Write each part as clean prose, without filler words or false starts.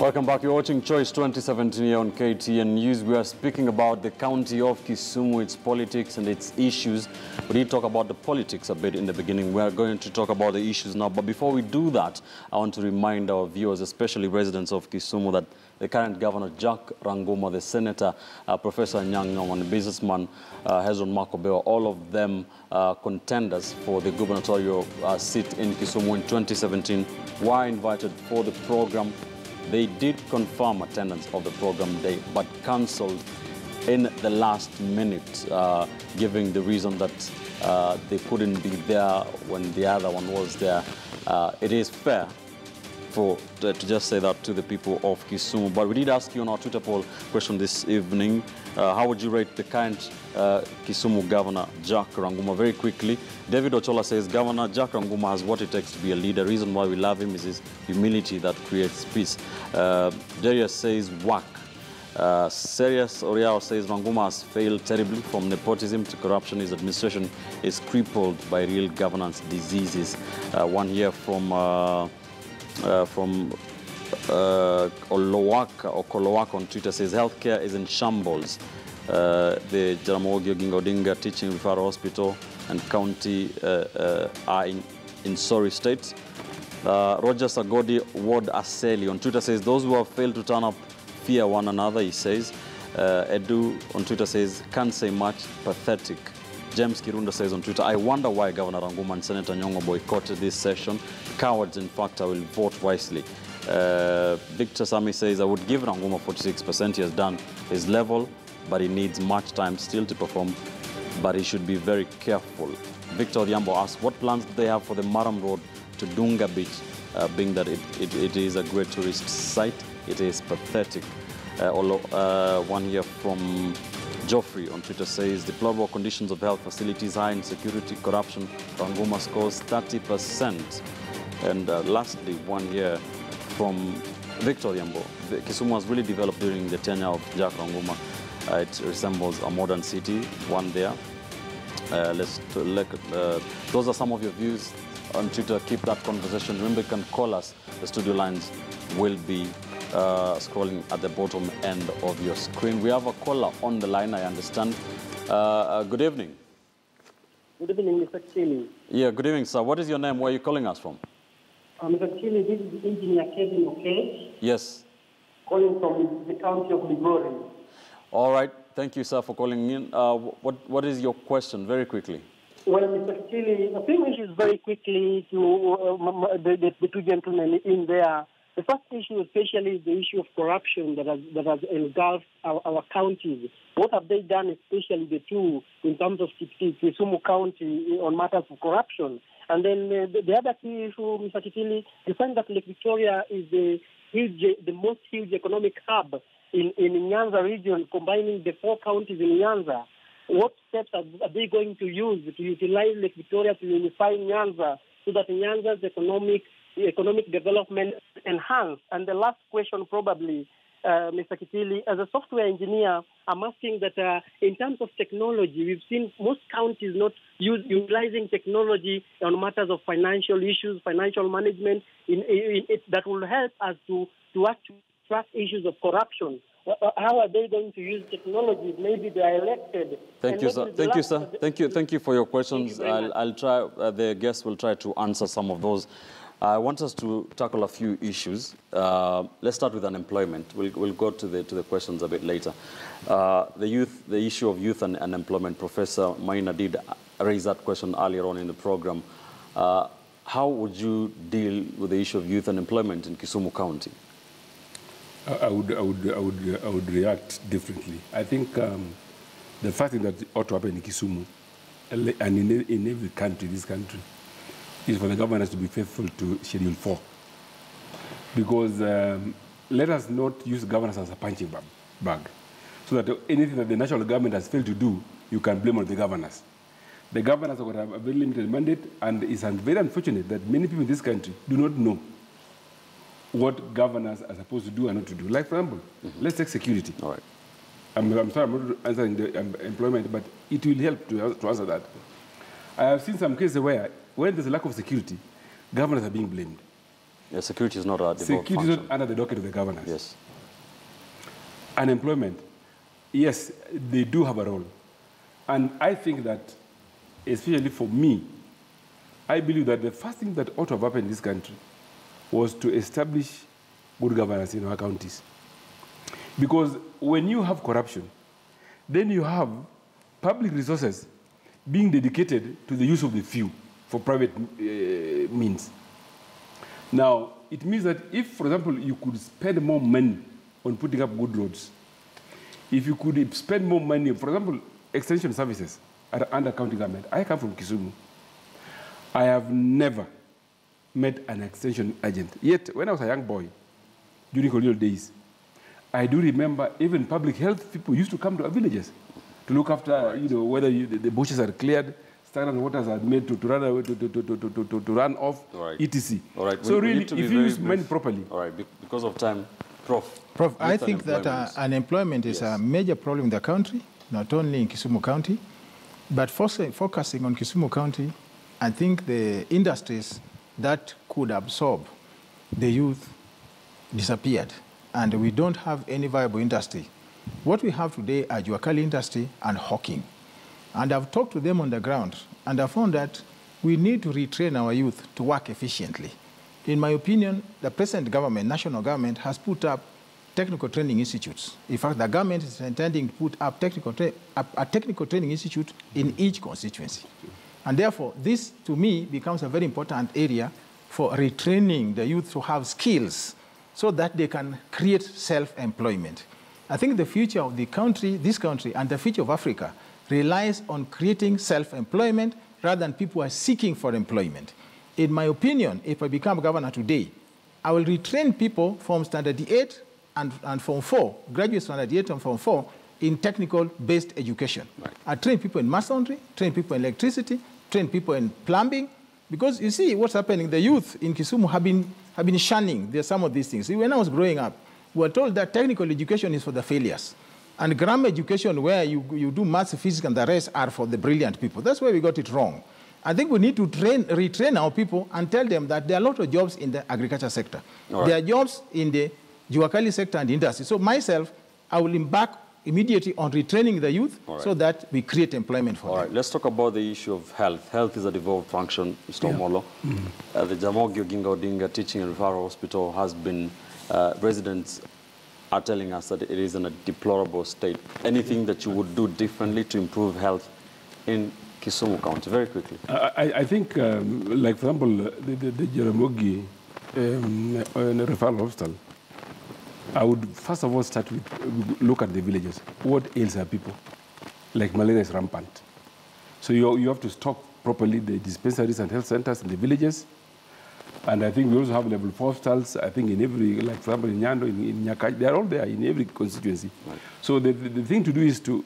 Welcome back. You're watching Choice 2017 here on KTN News. We are speaking about the county of Kisumu, its politics and its issues. We did talk about the politics a bit in the beginning. We are going to talk about the issues now. But before we do that, I want to remind our viewers, especially residents of Kisumu, that the current governor, Jack Ranguma, the senator, Professor Nyang'o, and the businessman, Hezron Makobeo, all of them contenders for the gubernatorial seat in Kisumu in 2017, were invited for the program. They did confirm attendance of the program day, but cancelled in the last minute, giving the reason that they couldn't be there when the other one was there. It is fair to just say that to the people of Kisumu. But we did ask you on our Twitter poll question this evening, how would you rate the current Kisumu Governor, Jack Ranguma? Very quickly, David Ochola says, Governor Jack Ranguma has what it takes to be a leader. The reason why we love him is his humility that creates peace. Darius says, whack. Serious Oriao says, Ranguma has failed terribly. From nepotism to corruption, his administration is crippled by real governance diseases. One here from Kolowaka on Twitter says, healthcare is in shambles. The Jaramogi Oginga Odinga Teaching Referral Hospital and county are in sorry state. Roger Sagodi Ward Aseli on Twitter says, those who have failed to turn up fear one another, he says. Edu on Twitter says, can't say much, pathetic. James Kirunda says on Twitter, I wonder why Governor Ranguma and Senator Nyong'o boycotted this session. Cowards, in fact, I will vote wisely. Victor Sami says, I would give Ranguma 46%. He has done his level, but he needs much time still to perform, but he should be very careful. Victor Odhiambo asks, what plans do they have for the Maram Road to Dunga Beach, being that it is a great tourist site? It is pathetic. One here from Geoffrey on Twitter says, deplorable conditions of health facilities, high insecurity, corruption. Ranguma scores 30%. And lastly, one here from Victor Yambo. Kisumu has really developed during the tenure of Jack Ranguma. It resembles a modern city, one there. Those are some of your views on Twitter. Keep that conversation. Remember, you can call us. The studio lines will be scrolling at the bottom end of your screen. We have a caller on the line, I understand. Good evening. Good evening, Mr. Chili. Yeah, good evening, sir. What is your name? Where are you calling us from? Mr. Chili, this is Engineer Kevin, okay? Yes. Calling from the county of Ligori. All right. Thank you, sir, for calling in. What is your question, very quickly? Well, Mr. Chili, a few issues very quickly to the two gentlemen in there. The first issue, especially, is the issue of corruption that has engulfed our counties. What have they done, especially the two, in terms of Kisumu County on matters of corruption? And then the other key issue, Mr. Kitili, you find that Lake Victoria is the most huge economic hub in Nyanza region, combining the 4 counties in Nyanza. What steps are they going to use to utilize Lake Victoria to unify Nyanza so that Nyanza's economic development enhanced? And the last question, probably, Mr. Kitili, as a software engineer, I'm asking that in terms of technology, we've seen most counties not utilizing technology on matters of financial issues, financial management, that will help us to actually track issues of corruption. How are they going to use technology? Maybe they are elected. Thank you, sir. Thank you, sir. Thank you for your questions. I'll try. The guests will try to answer some of those. I want us to tackle a few issues. Let's start with unemployment. We'll go to the questions a bit later. The issue of youth and unemployment. Professor Maina did raise that question earlier on in the program. How would you deal with the issue of youth unemployment in Kisumu County? I would react differently. I think the first thing that ought to happen in Kisumu and in every country, this country, is for the governors to be faithful to Schedule 4. Because let us not use governance as a punching bag. So that anything that the national government has failed to do, you can blame on the governors. The governors have got a very limited mandate, and it's very unfortunate that many people in this country do not know what governors are supposed to do and not to do. Like, for example, let's take security. All right. I'm sorry, I'm not answering the employment, but it will help to answer that. I have seen some cases where, when there's a lack of security, governors are being blamed. Yeah, security is not a devolved Security function. is not under the docket of the governors. Yes. Unemployment, yes, they do have a role. And I think that, especially for me, I believe that the first thing that ought to have happened in this country was to establish good governance in our counties. Because when you have corruption, then you have public resources being dedicated to the use of the few for private means. Now, it means that if, for example, you could spend more money on putting up good roads, if you could spend more money, for example, extension services under county government. I come from Kisumu. I have never met an extension agent. Yet, when I was a young boy, during colonial days, I do remember even public health people used to come to our villages to look after, whether the bushes are cleared, stagnant waters are made to run off, etc. All right. So really, if you use money properly. All right, because of time, Prof, I think that unemployment is a major problem in the country, not only in Kisumu County, but focusing on Kisumu County, I think the industries that could absorb the youth disappeared, and we don't have any viable industry. What we have today are Juakali industry and hawking. And I've talked to them on the ground, and I found that we need to retrain our youth to work efficiently. In my opinion, the present government, national government, has put up technical training institutes. In fact, the government is intending to put up a technical training institute in each constituency. And therefore, this, to me, becomes a very important area for retraining the youth to have skills so that they can create self-employment. I think the future of the country, this country, and the future of Africa relies on creating self-employment rather than people are seeking for employment. In my opinion, if I become governor today, I will retrain people from Standard 8 and Form 4, graduate Standard 8 and Form 4, in technical-based education. Right. I train people in masonry, train people in electricity, train people in plumbing, because you see what's happening. The youth in Kisumu have been shunning some of these things. See, when I was growing up, we were told that technical education is for the failures. And grammar education, where you do maths, physics, and the rest are for the brilliant people. That's where we got it wrong. I think we need to retrain our people and tell them that there are a lot of jobs in the agriculture sector. Right. There are jobs in the Juakali sector and industry. So myself, I will embark immediately on retraining the youth so that we create employment for them. All right, let's talk about the issue of health. Health is a devolved function, Mr. Omolo. The Jaramogi Oginga Odinga Teaching and Referral Hospital has been, residents are telling us that it is in a deplorable state. Anything that you would do differently to improve health in Kisumu County? Very quickly. I think, like, for example, the Jaramogi Referral Hospital, I would first of all start with look at the villages. What ails our people? Like malaria is rampant. So you have to stock properly the dispensaries and health centers in the villages. And I think we also have level 4 hospitals, I think in every, like for example in Nyando, in Nyakaji, they're all there in every constituency. Right. So the thing to do is to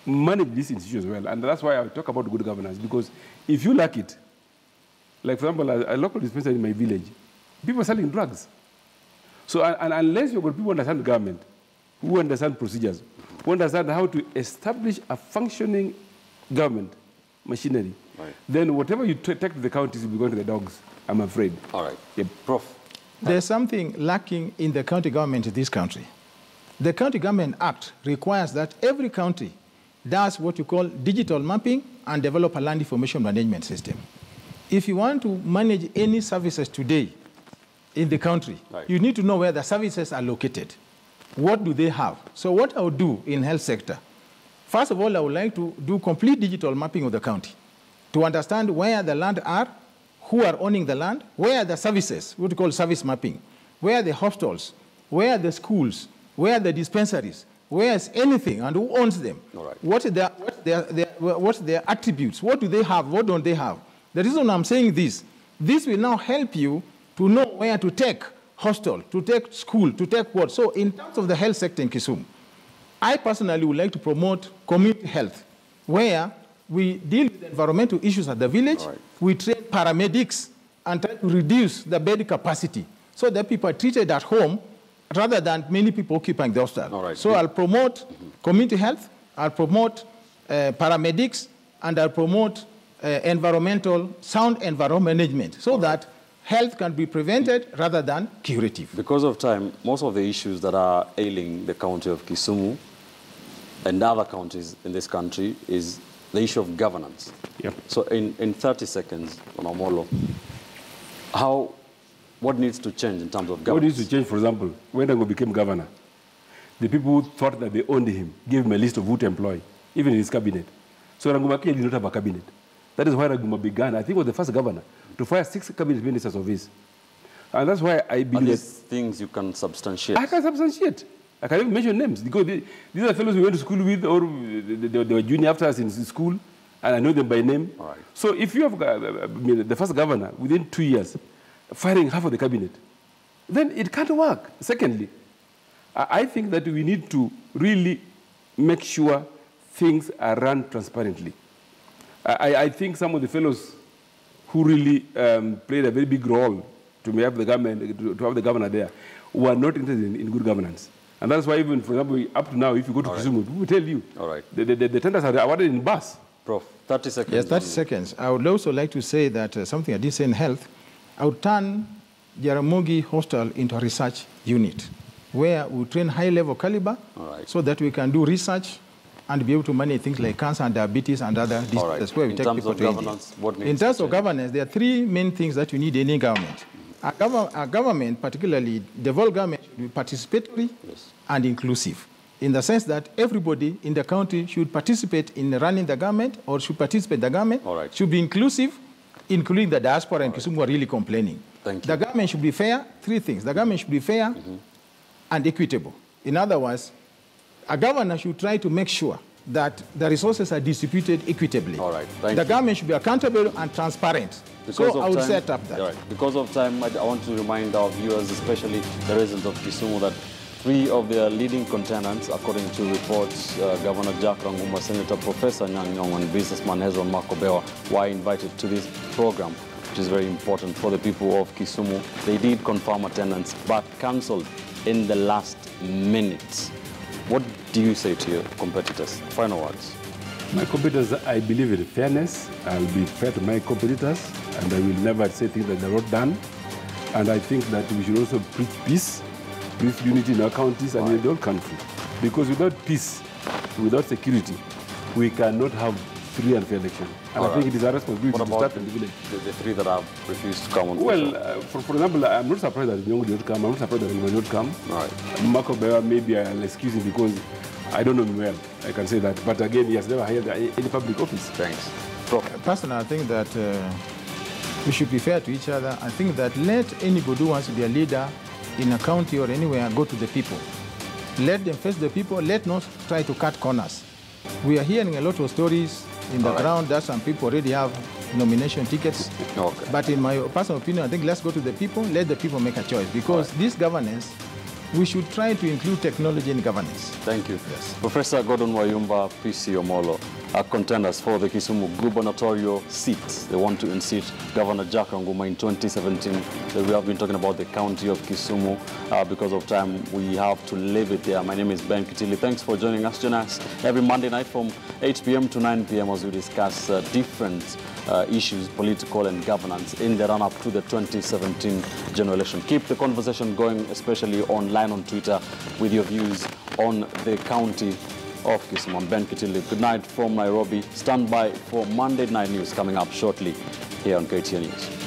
manage these institutions well. And that's why I talk about good governance, because if you lack it, like for example, a local dispensary in my village, people are selling drugs. So and unless you've got people who understand the government, who understand procedures, who understand how to establish a functioning government machinery, then whatever you take to the counties will be going to the dogs, I'm afraid. All right. Yep. Prof. There's something lacking in the county government in this country. The County Government Act requires that every county does what you call digital mapping and develop a land information management system. If you want to manage any services today in the country, you need to know where the services are located. What do they have? So what I would do in health sector, first of all, I would like to do complete digital mapping of the county to understand where the land are, who are owning the land, where are the services, what we call service mapping, where are the hospitals, where are the schools, where are the dispensaries, where is anything, and who owns them? What's their attributes? What do they have? What don't they have? The reason I'm saying this will now help you to know where to take hospital, to take school, to take what. So in terms of the health sector in Kisumu, I personally would like to promote community health, where we deal with environmental issues at the village, we train paramedics and try to reduce the bed capacity so that people are treated at home rather than many people occupying the hospital. So I'll promote community health, I'll promote paramedics, and I'll promote sound environment management so that health can be prevented rather than curative. Because of time, most of the issues that are ailing the county of Kisumu and other counties in this country is the issue of governance. Yep. So in 30 seconds, Omolo, what needs to change in terms of governance? What needs to change, for example, when Dango became governor, the people who thought that they owned him gave him a list of who to employ, even in his cabinet. So Ranguma did not have a cabinet. That is why Ranguma began, I think was the first governor, to fire 6 cabinet ministers of his. And that's why I believe... And these things you can substantiate? I can substantiate. I can even mention names, because these are fellows we went to school with, or they were junior after us in school, and I know them by name. All right. So if you have the first governor, within 2 years, firing half of the cabinet, then it can't work. Secondly, I think that we need to really make sure things are run transparently. I think some of the fellows who really played a very big role to have the government, to have the governor there, were not interested in good governance. And that's why even, for example, up to now, if you go to Kisumu, people will tell you, the tenders are awarded in bus. Prof, 30 seconds. Yes, 30 seconds. I would also like to say that something I did say in health, I would turn Jaramogi Hostel into a research unit where we train high-level caliber so that we can do research and be able to manage things like cancer and diabetes and other diseases where we take people to India. In terms of governance, there are 3 main things that you need in any government. A government, particularly devolved government, should be participatory and inclusive, in the sense that everybody in the county should participate in running the government or should participate in the government, should be inclusive, including the diaspora and Kisumu are really complaining. The government should be fair, 3 things. The government should be fair and equitable. In other words, a governor should try to make sure that the resources are distributed equitably. The government should be accountable and transparent. So I would set up that. Because of time, I want to remind our viewers, especially the residents of Kisumu, that 3 of their leading contenders, according to reports, Governor Jack Ranguma, Senator Professor Nyang' Nyong'o, and businessman Hezron Makobewa, were invited to this program, which is very important for the people of Kisumu. They did confirm attendance, but cancelled in the last minute. What do you say to your competitors? Final words. My competitors, I believe in fairness. I'll be fair to my competitors, and I will never say things that they're not done. And I think that we should also preach peace, preach unity in our counties and in the whole country. Because without peace, without security, we cannot have free and fair election. And I think it is our responsibility to start in the village. The 3 that have refused to come on? Well, for example, I'm not surprised that Nyong'o did not come. I'm not surprised that Nyong'o did not come. Marco Bewa, maybe I'll excuse him because I don't know him well. I can say that. But again, he has never held any public office. Thanks. Personally, I think that we should be fair to each other. I think that let anybody who wants to be a leader in a county or anywhere go to the people. Let them face the people. Let not try to cut corners. We are hearing a lot of stories in the ground that some people already have nomination tickets. But in my personal opinion, I think let's go to the people, let the people make a choice. Because this governance, we should try to include technology in governance. Thank you. Yes. Professor Gordon Wayumba, PC Omolo, are contenders for the Kisumu gubernatorial seat. They want to unseat Governor Jack Ranguma in 2017. We have been talking about the county of Kisumu. Because of time, we have to leave it there. My name is Ben Kitili. Thanks for joining us. Join us every Monday night from 8 p.m. to 9 p.m. as we discuss different issues, political and governance, in the run-up to the 2017 general election. Keep the conversation going, especially online on Twitter, with your views on the county of Kisumu. I'm Ben Kitili. Good night from Nairobi. Stand by for Monday Night News coming up shortly here on KTN News.